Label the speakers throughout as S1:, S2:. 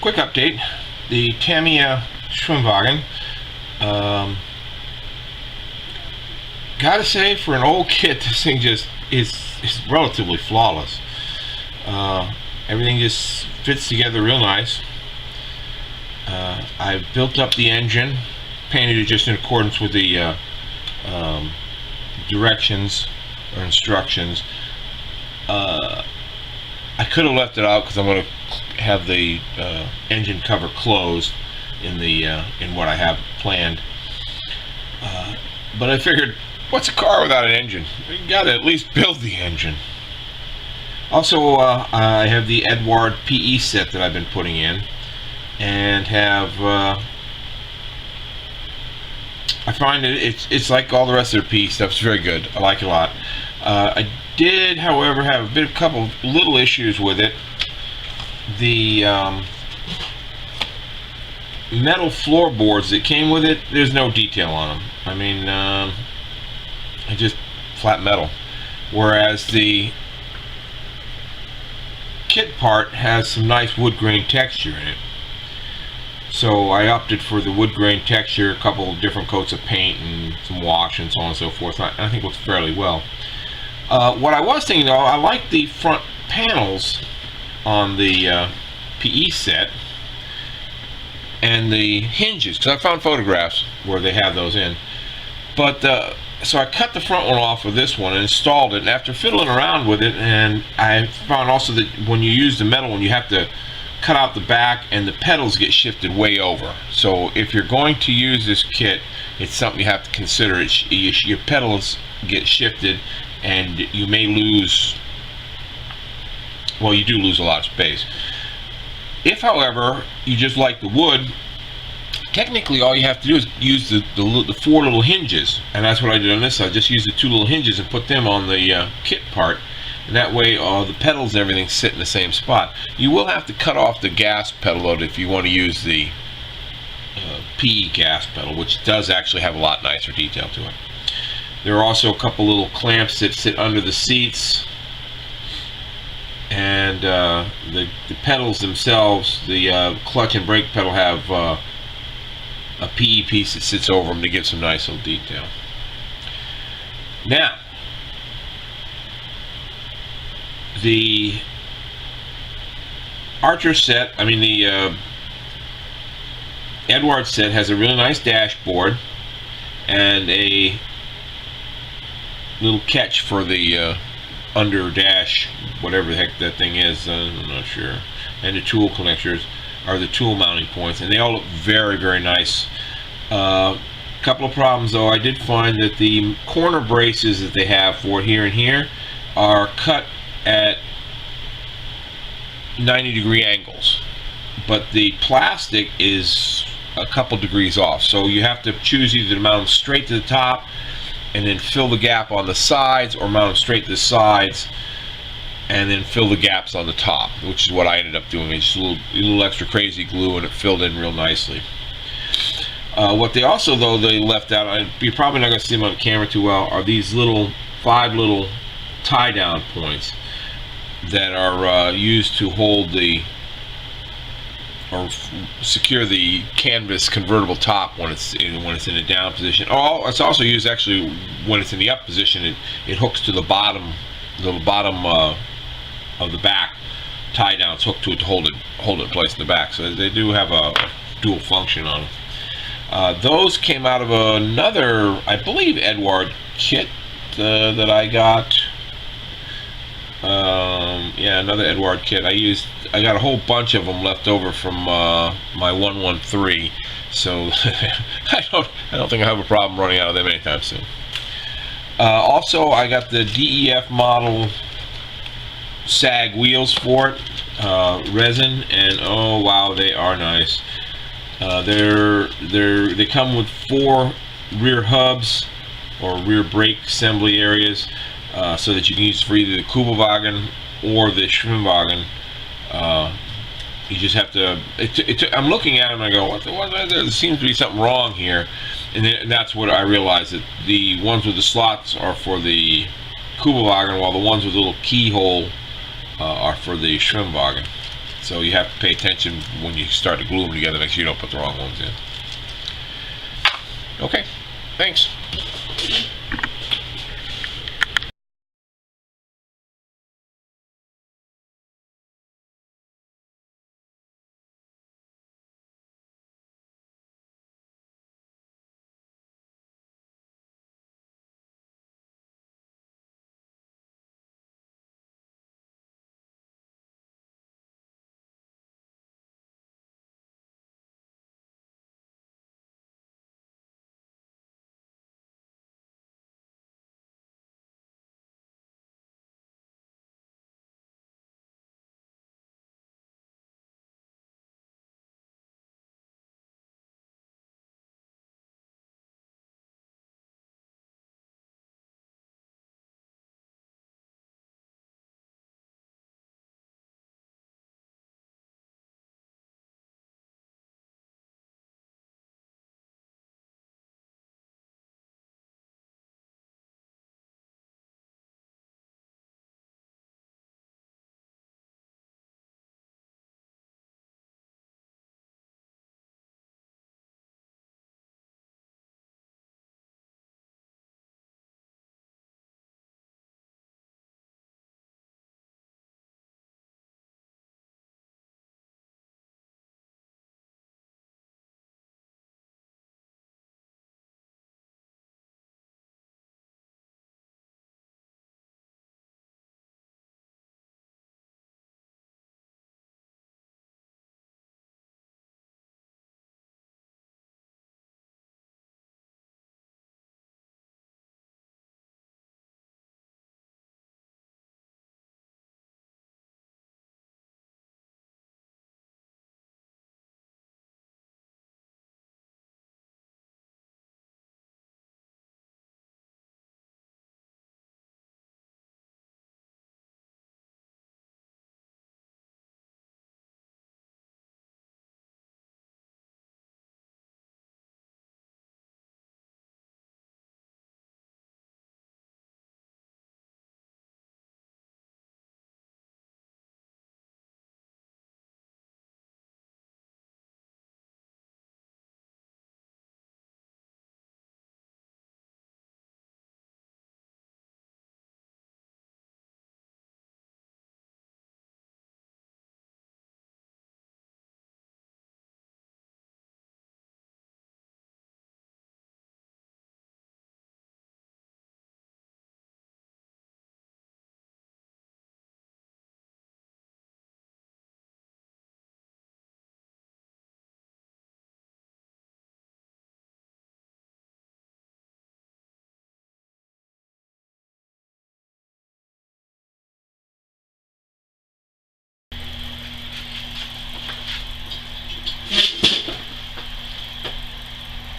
S1: Quick update. The Tamiya Schwimmwagen. Gotta say, for an old kit, this thing just is relatively flawless. Everything just fits together real nice. I built up the engine, painted it just in accordance with the directions or instructions. I could have left it out because I'm going to have the engine cover closed in the in what I have planned. But I figured, what's a car without an engine? You got to at least build the engine. Also, I have the Eduard PE set that I've been putting in, and have I find it's like all the rest of the PE stuff. It's very good. I like it a lot. I did, however, have a couple little issues with it. The metal floorboards that came with it, there's no detail on them. I mean, it's just flat metal. Whereas the kit part has some nice wood grain texture in it. So I opted for the wood grain texture, a couple of different coats of paint and some wash and so on and so forth. I think it looks fairly well. What I was thinking though, I like the front panels on the PE set and the hinges, because I found photographs where they have those in. But so I cut the front one off of this one and installed it, and after fiddling around with it, and I found also that when you use the metal one, you have to cut out the back and the pedals get shifted way over. So if you're going to use this kit, it's something you have to consider. Your pedals get shifted and you may lose, well, you do lose a lot of space. If, however, you just like the wood, technically all you have to do is use the four little hinges, and that's what I did on this side. Just use the two little hinges and put them on the kit part, and that way the pedals and everything sit in the same spot. You will have to cut off the gas pedal load if you want to use the PE gas pedal, which does actually have a lot nicer detail to it. There are also a couple little clamps that sit under the seats, and the pedals themselves, the clutch and brake pedal, have a PE piece that sits over them to give some nice little detail. Now, the Archer set, I mean the Eduard set, has a really nice dashboard and a little catch for the under dash, whatever the heck that thing is, I'm not sure, and the tool connectors are the tool mounting points, and they all look very, very nice. Couple of problems though. I did find that the corner braces that they have for it here and here are cut at 90-degree angles, but the plastic is a couple degrees off, so you have to choose either to mount them straight to the top and then fill the gap on the sides, or mount them straight to the sides and then fill the gaps on the top, which is what I ended up doing. It's just a little extra crazy glue, and it filled in real nicely. What they also, though, they left out, you're probably not going to see them on camera too well, are these five little tie-down points that are used to hold or secure the canvas convertible top when it's in a down position. Oh, it's also used actually when it's in the up position. It hooks to the bottom of the back. Tie down, it's hooked to it to hold it in place in the back. So they do have a dual function on them. Those came out of another, I believe, Eduard kit that I got. Yeah, another Eduard kit. I got a whole bunch of them left over from my 113, so I don't think I have a problem running out of them anytime soon. Also, I got the DEF model sag wheels for it, resin, and oh wow, they are nice. They come with 4 rear hubs or rear brake assembly areas, so that you can use for either the Schwimmwagen or the Schwimmwagen. You just have to. I'm looking at them and I go, what? There seems to be something wrong here, and that's what I realized, that the ones with the slots are for the Schwimmwagen, while the ones with the little keyhole are for the Schwimmwagen. So you have to pay attention when you start to glue them together, make sure you don't put the wrong ones in. Okay, thanks.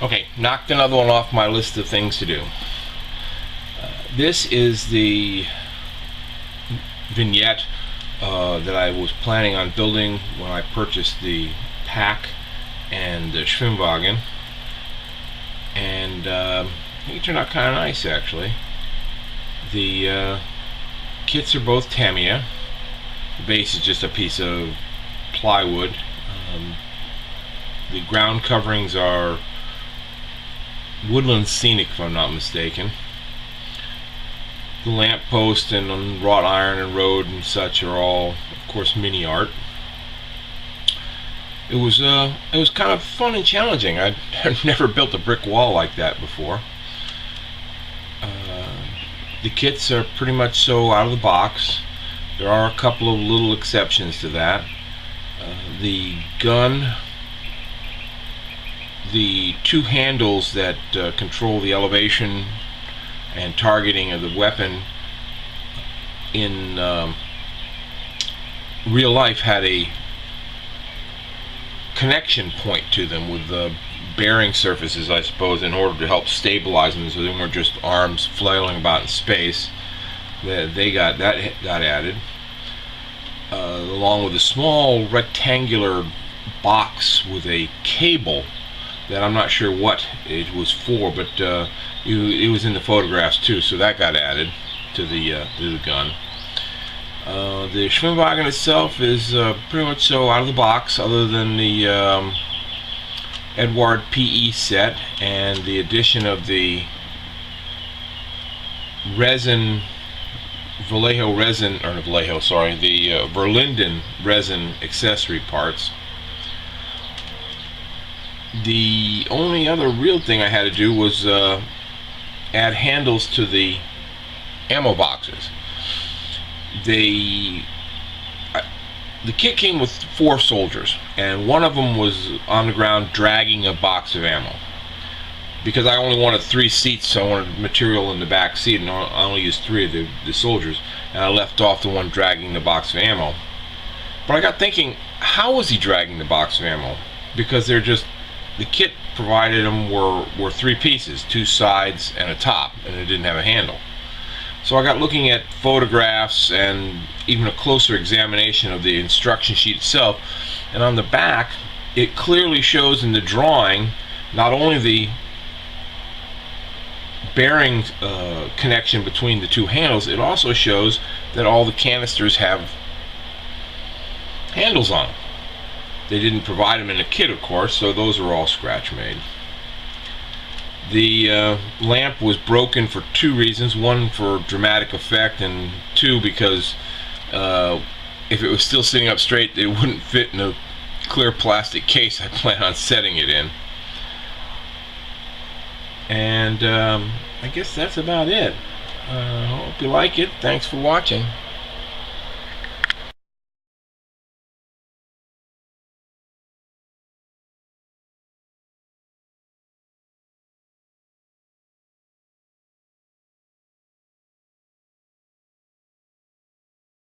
S1: Okay, knocked another one off my list of things to do. This is the vignette that I was planning on building when I purchased the PAK and the Schwimmwagen, and I think it turned out kind of nice actually. The kits are both Tamiya. The base is just a piece of plywood. The ground coverings are Woodland Scenic, if I'm not mistaken. The lamp post and wrought iron and road and such are all, of course, mini art. It was kind of fun and challenging. I'd never built a brick wall like that before. The kits are pretty much so out of the box. There are a couple of little exceptions to that. The gun, the two handles that control the elevation and targeting of the weapon in real life had a connection point to them with the bearing surfaces, I suppose, in order to help stabilize them so they weren't just arms flailing about in space. They got added, along with a small rectangular box with a cable that I'm not sure what it was for, but it was in the photographs too, so that got added to the gun. The Schwimmwagen itself is pretty much so out of the box, other than the Eduard PE set and the addition of the resin, Vallejo resin, or Vallejo, sorry, the Verlinden resin accessory parts. The only other real thing I had to do was add handles to the ammo boxes. The kit came with 4 soldiers, and one of them was on the ground dragging a box of ammo. Because I only wanted 3 seats, so I wanted material in the back seat, and I only used 3 of the soldiers, and I left off the one dragging the box of ammo. But I got thinking, how was he dragging the box of ammo? Because they're just, the kit provided them were 3 pieces, 2 sides and a top, and it didn't have a handle. So I got looking at photographs and even a closer examination of the instruction sheet itself, and on the back it clearly shows in the drawing not only the bearing connection between the 2 handles, it also shows that all the canisters have handles on them. They didn't provide them in the kit, of course, so those are all scratch made. The lamp was broken for 2 reasons. 1 for dramatic effect, and 2 because if it was still sitting up straight, it wouldn't fit in a clear plastic case I plan on setting it in. And I guess that's about it. I hope you like it. Thanks for watching.